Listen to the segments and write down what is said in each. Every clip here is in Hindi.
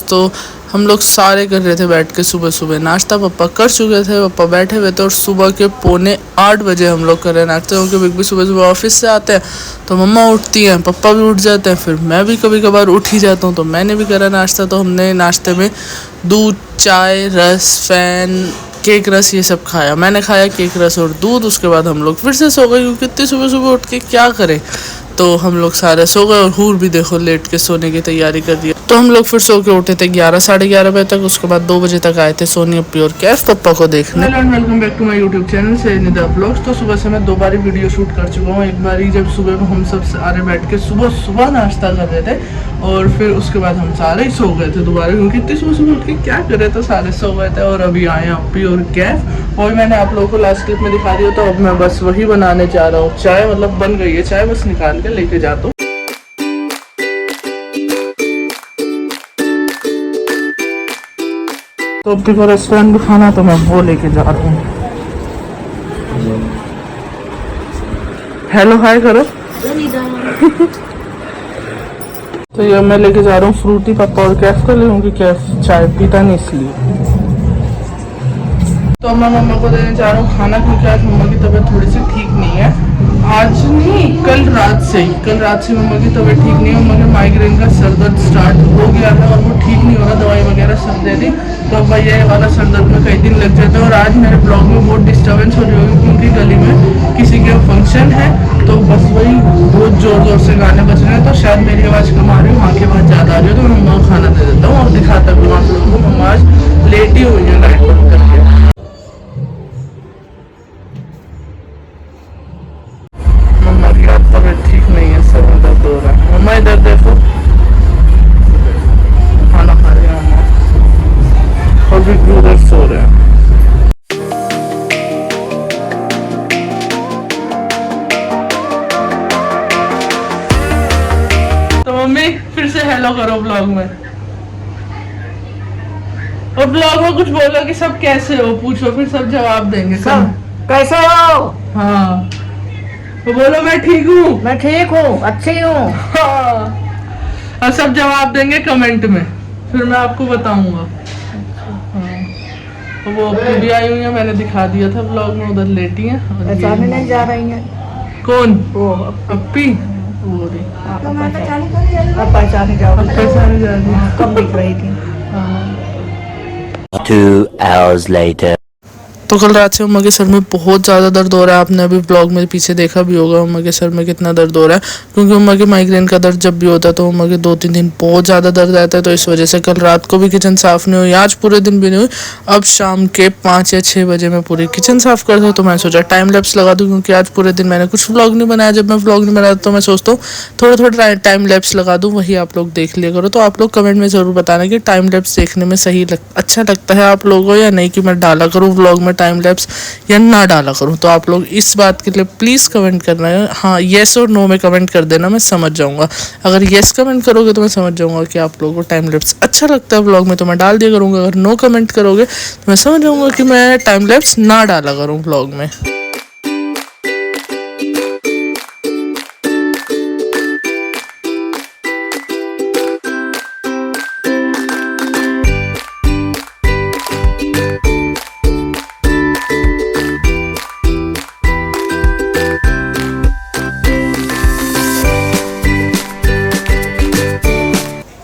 तो हम लोग सारे कर रहे थे बैठ के सुबह सुबह नाश्ता। पापा कर चुके थे, पापा बैठे हुए थे और सुबह के 7:45 बजे हम लोग कर रहे हैं नाश्ता, क्योंकि बिग भी सुबह सुबह ऑफिस से आते हैं तो मम्मा उठती हैं, पापा भी उठ जाते हैं, फिर मैं भी कभी कभार उठ ही जाता हूँ। तो मैंने भी करा नाश्ता। तो हमने नाश्ते में दूध, चाय, रस, फैन, केक रस ये सब खाया। मैंने खाया केक रस और दूध। उसके बाद हम लोग फिर से सो गए, क्योंकि इतनी सुबह सुबह उठ के क्या करें। तो हम लोग सारे सो गए और हूर भी देखो लेट के सोने की तैयारी कर दी। तो हम लोग फिर सो के उठे थे 11 साढ़े 11 बजे तक। उसके बाद 2 बजे तक आए थे सोनी अपी और कैफ पप्पा को देखने। Hello and welcome back to my YouTube channel से निदा ब्लॉग्स। तो सुबह से मैं 2 बार वीडियो शूट कर चुका हूँ। एक बारी जब सुबह में हम सब सारे बैठ के सुबह सुबह नाश्ता कर रहे थे और फिर उसके बाद हम सारे ही सो गए थे दोबारा, क्योंकि इतनी सुबह सुबह उठ के क्या कर रहे थे, सारे सो गए थे। और अभी आए अपी और कैफ, वही मैंने आप लोगों को लास्ट क्लिप में दिखा दिया। तो अब मैं बस वही बनाने जा रहा हूँ। चाय मतलब बन गई है, चाय बस निकाल के लेके जाता हूँ। तो अपने को रेस्टोरेंट भी खाना, तो मैं वो लेके जा रहा हूँ। हेलो हाय करो। तो ये मैं लेके जा रहा हूँ फ्रूटी। पापा और कैफ कर ले, क्योंकि कैफ चाय पीता नहीं इसलिए। तो मैं मम्मा को देने जा रहा हूँ खाना, क्योंकि आज मम्मा की तबीयत थोड़ी सी ठीक नहीं है। आज नहीं, कल रात से मम्मा की तबीयत ठीक नहीं है। मम्मा के माइग्रेन का सर दर्द स्टार्ट हो गया था और वो ठीक नहीं हो रहा, दवाई वगैरह सब दे दी। तो अब भैया ये वाला सर दर्द में कई दिन लग जाते हैं। और आज मेरे ब्लॉग में बहुत डिस्टर्बेंस हो रही होगी, क्योंकि गली में किसी के फंक्शन है, तो बस वही बहुत जोर जोर से गाने बज रहे हैं। तो शायद मेरी आवाज़ कम आ रही है, वहाँ की आवाज़ ज़्यादा आ रही है। तो मैं मम्मा को खाना दे देता हूँ और दिखाता भी हूँ आप लोगों को। मम्मा आज लेट ही हुई है लाइट बंद करके। मम्मा की आज तबीयत ठीक नहीं है, सर में दर्द हो रहा है। मम्मा इधर देखो, खाना खा रही है मम्मा और भी उधर सो रहे हैं। तो मम्मी फिर से हेलो करो ब्लॉग में, और ब्लॉग में कुछ बोलो कि सब कैसे हो, पूछो, फिर सब जवाब देंगे। सब कैसे हो? हाँ तो बोलो मैं ठीक हूँ। मैं ठीक हूँ, अच्छी हूँ। हाँ, और सब जवाब देंगे कमेंट में, फिर मैं आपको बताऊंगा। हाँ, तो वो अपनी भी आई हुई है, मैंने दिखा दिया था ब्लॉग में, उधर लेटी हैं। पहचाने नहीं जा रही हैं। कौन? वो अपी। वो रही। अब पहचाने जाओ। पहचाने जा रही है। कब दिख रही थी? 2 hours later. तो कल रात से मम्मा के सर में बहुत ज़्यादा दर्द हो रहा है। आपने अभी ब्लॉग में पीछे देखा भी होगा मम्मा के सर में कितना दर्द हो रहा है, क्योंकि मम्मा के माइग्रेन का दर्द जब भी होता है तो मम्मा के 2-3 दिन बहुत ज़्यादा दर्द आता है। तो इस वजह से कल रात को भी किचन साफ़ नहीं हुई, आज पूरे दिन भी नहीं हुई। अब शाम के 5 या 6 बजे मैं पूरी किचन साफ़ करता हूँ। तो मैं सोचा टाइम लैप्स लगा दूँ, क्योंकि आज पूरे दिन मैंने कुछ व्लॉग नहीं बनाया। जब मैं व्लॉग नहीं बनाता तो मैं सोचता हूँ थोड़ा थोड़ा टाइम लैप्स लगा दूँ, वही आप लोग देख लिया करो। तो आप लोग कमेंट में ज़रूर बताना कि टाइम लैप्स देखने में अच्छा लगता है आप लोगों को या नहीं, कि मैं डाला करूँ व्लॉग में टाइम लैप्स या ना डाला करूं। तो आप लोग इस बात के लिए प्लीज़ कमेंट करना है। हाँ, येस और नो में कमेंट कर देना, मैं समझ जाऊंगा। अगर येस कमेंट करोगे तो मैं समझ जाऊंगा कि आप लोगों को टाइम लैप्स अच्छा लगता है व्लॉग में, तो मैं डाल दिया करूँगा। अगर नो कमेंट करोगे तो मैं समझ जाऊंगा कि मैं टाइम लैप्स ना डाला करूँ व्लॉग में।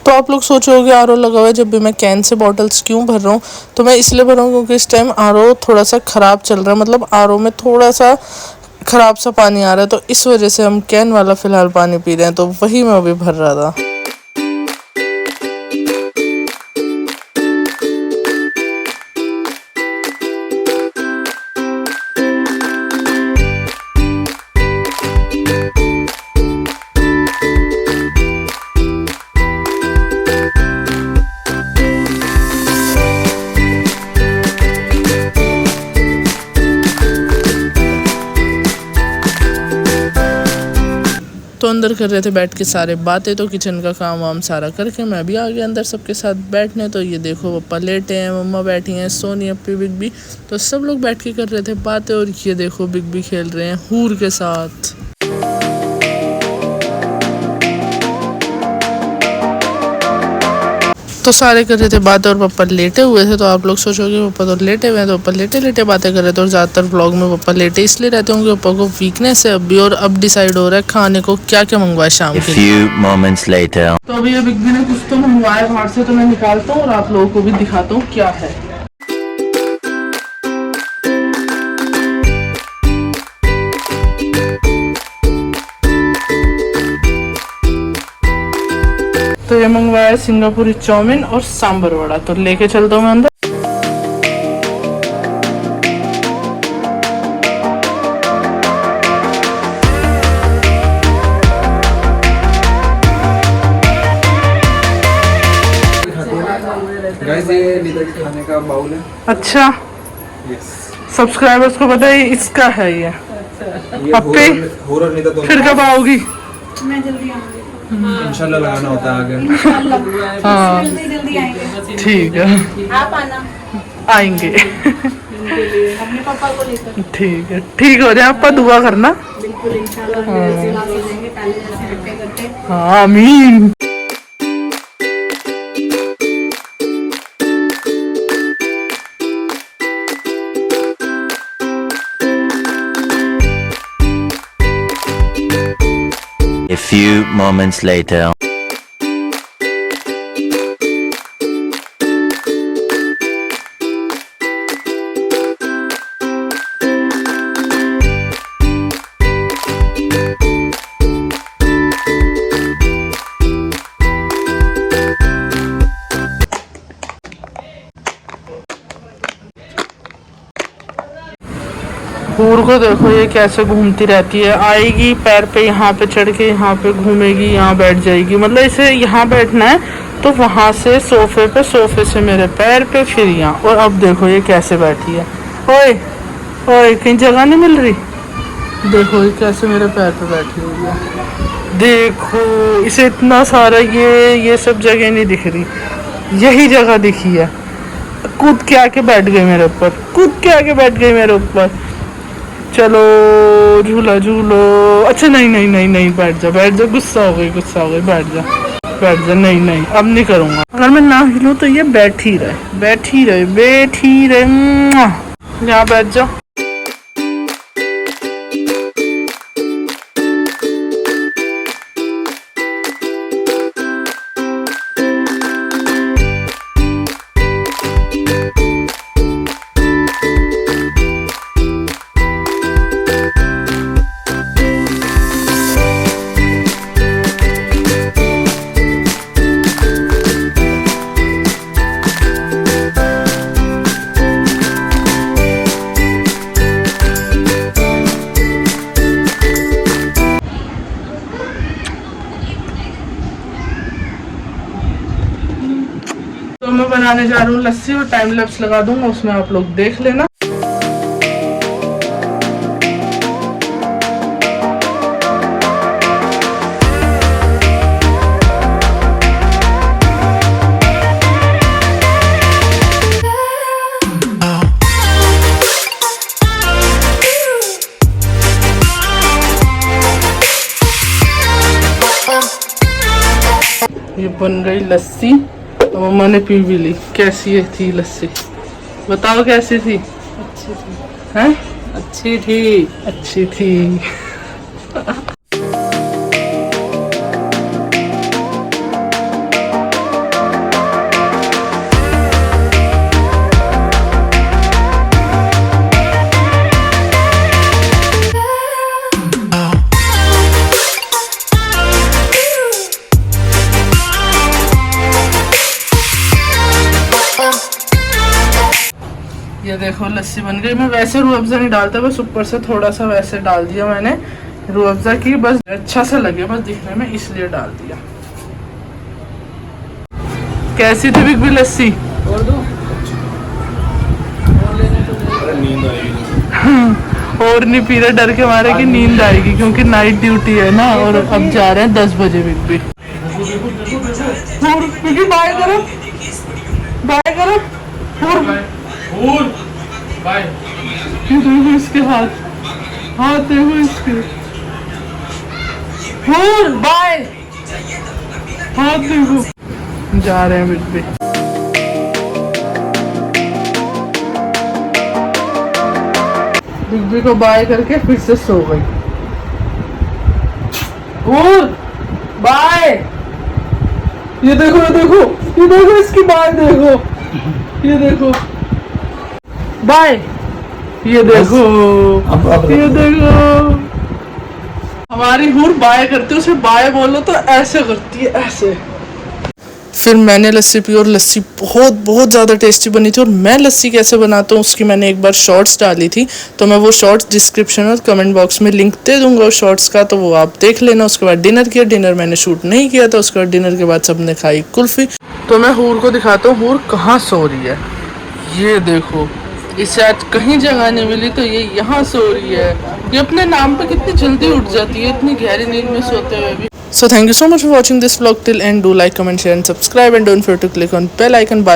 तो आप लोग सोचोगे आरओ लगा हुआ है, जब भी मैं कैन से बॉटल्स क्यों भर रहा हूँ, तो मैं इसलिए भर रहा हूँ क्योंकि इस टाइम आरओ थोड़ा सा ख़राब चल रहा है। मतलब आरओ में थोड़ा सा ख़राब सा पानी आ रहा है, तो इस वजह से हम कैन वाला फ़िलहाल पानी पी रहे हैं। तो वही मैं अभी भर रहा था। तो अंदर कर रहे थे बैठ के सारे बातें। तो किचन का काम वाम सारा करके मैं भी आ गया अंदर सबके साथ बैठने। तो ये देखो पापा लेटे हैं, मम्मा बैठी हैं, सोनी अपी बिग भी, तो सब लोग बैठ के कर रहे थे बातें। और ये देखो बिग भी खेल रहे हैं हूर के साथ। तो सारे कर रहे थे बातें और पापा लेटे हुए थे। तो आप लोग सोचोगे पापा तो लेटे हुए हैं, तो पापा लेटे लेटे बातें कर रहे थे। और ज़्यादातर व्लॉग में पापा लेटे इसलिए रहते होंगे, पापा को वीकनेस है अभी। और अब डिसाइड हो रहा है खाने को क्या क्या मंगवाए शाम A के लिए। few moments later. तो अभी ये बिग बी ने कुछ तो मंगवाया बाहर से, तो मैं निकालता हूँ और आप लोगों को भी दिखाता हूँ क्या है। तो ये मंगवाया है सिंगापुरी चाउमीन और सांबर वड़ा। तो लेके चलता हूँ मैं अंदर। गाइस ये नीता के खाने का बाउल है। अच्छा, सब्सक्राइबर्स को पता है इसका है ये। अपे हॉरर नीता तो फिर कब आओगी? इंशाल्लाह लगाना होता है आगे। हाँ जल्दी आएंगे। ठीक है, आप आना आएंगे। अपने पापा को लेकर। ठीक है, ठीक हो जाए आपका, दुआ करना। बिल्कुल इंशाल्लाह पहले जैसे करते करते। हाँ आमीन। A few moments later. हूर को देखो ये कैसे घूमती रहती है। आएगी पैर पे यहाँ पे चढ़ के, यहाँ पे घूमेगी, यहाँ बैठ जाएगी। मतलब इसे यहाँ बैठना है तो वहाँ से सोफे पे, सोफे से मेरे पैर पे, फिर यहाँ। और अब देखो ये कैसे बैठी है। ओए ओए, कहीं जगह नहीं मिल रही। देखो ये कैसे मेरे पैर पे बैठी हुई है। देखो इसे इतना सारा ये सब जगह नहीं दिख रही, यही जगह दिखी है। कूद के आके बैठ गई मेरे ऊपर, कूद के आके बैठ गई मेरे ऊपर। चलो झूला झूलो। अच्छा नहीं नहीं नहीं नहीं, बैठ जा बैठ जा। गुस्सा हो गई, गुस्सा हो गई, बैठ जा बैठ जा। नहीं नहीं अब नहीं करूँगा। अगर मैं ना हिलूँ तो ये बैठी रहे बैठी रहे बैठी रहे। यहाँ बैठ जाओ। तो मैं बनाने जा रहा हूँ लस्सी और टाइम लैप्स लगा दूंगा उसमें, आप लोग देख लेना। ये बन गई लस्सी, तो मम्मा ने पी भी ली। कैसी है थी लस्सी, बताओ कैसी थी? अच्छी थी। हैं? अच्छी थी, अच्छी थी। ये देखो लस्सी बन गई। मैं वैसे रूह अफ़ज़ा नहीं डालता, बस ऊपर से थोड़ा सा वैसे डाल दिया मैंने रूह अफ़ज़ा की, बस अच्छा सा लगे बस दिखने में, इसलिए डाल दिया। कैसी थी बिग बी लस्सी? और दो नींद आएगी। और नहीं पी रहे, डर के मारे कि नींद आएगी, क्योंकि नाइट ड्यूटी है ना। और अब जा रहे हैं 10 बजे बिग बी। बाय करो, बाय करो। बाय। देखो इसके हाथ देखो इसके। बाय, हाथ देखो। जा रहे हैं बिग बी। बिग बी को बाय करके फिर से सो गई। और बाय, ये देखो ये देखो ये देखो, इसकी बाय देखो, ये देखो बाय, ये देखो ये देखो। हमारी हूर बाय करती है, उसे बाय बोलो तो ऐसे करती है, ऐसे। फिर मैंने लस्सी पी और लस्सी बहुत बहुत ज़्यादा टेस्टी बनी थी। और मैं लस्सी कैसे बनाता हूँ उसकी मैंने एक बार शॉर्ट्स डाली थी, तो मैं वो शॉर्ट्स डिस्क्रिप्शन और कमेंट बॉक्स में लिंक दे दूंगा उस शॉर्ट्स का, तो वो आप देख लेना। उसके बाद डिनर किया, डिनर मैंने शूट नहीं किया था। उसके बाद डिनर के बाद सबने खाई कुल्फ़ी। तो मैं हूर को दिखाता हूँ हूर कहाँ सो रही है। ये देखो, इसे आज कहीं जगह नहीं मिली तो ये यहाँ सो रही है। ये अपने नाम पे कितनी जल्दी उठ जाती है, इतनी गहरी नींद में सोते हुए भी। So thank you so much for watching this vlog till end. Do like, comment, share and subscribe, and don't forget to click on bell icon. Bye.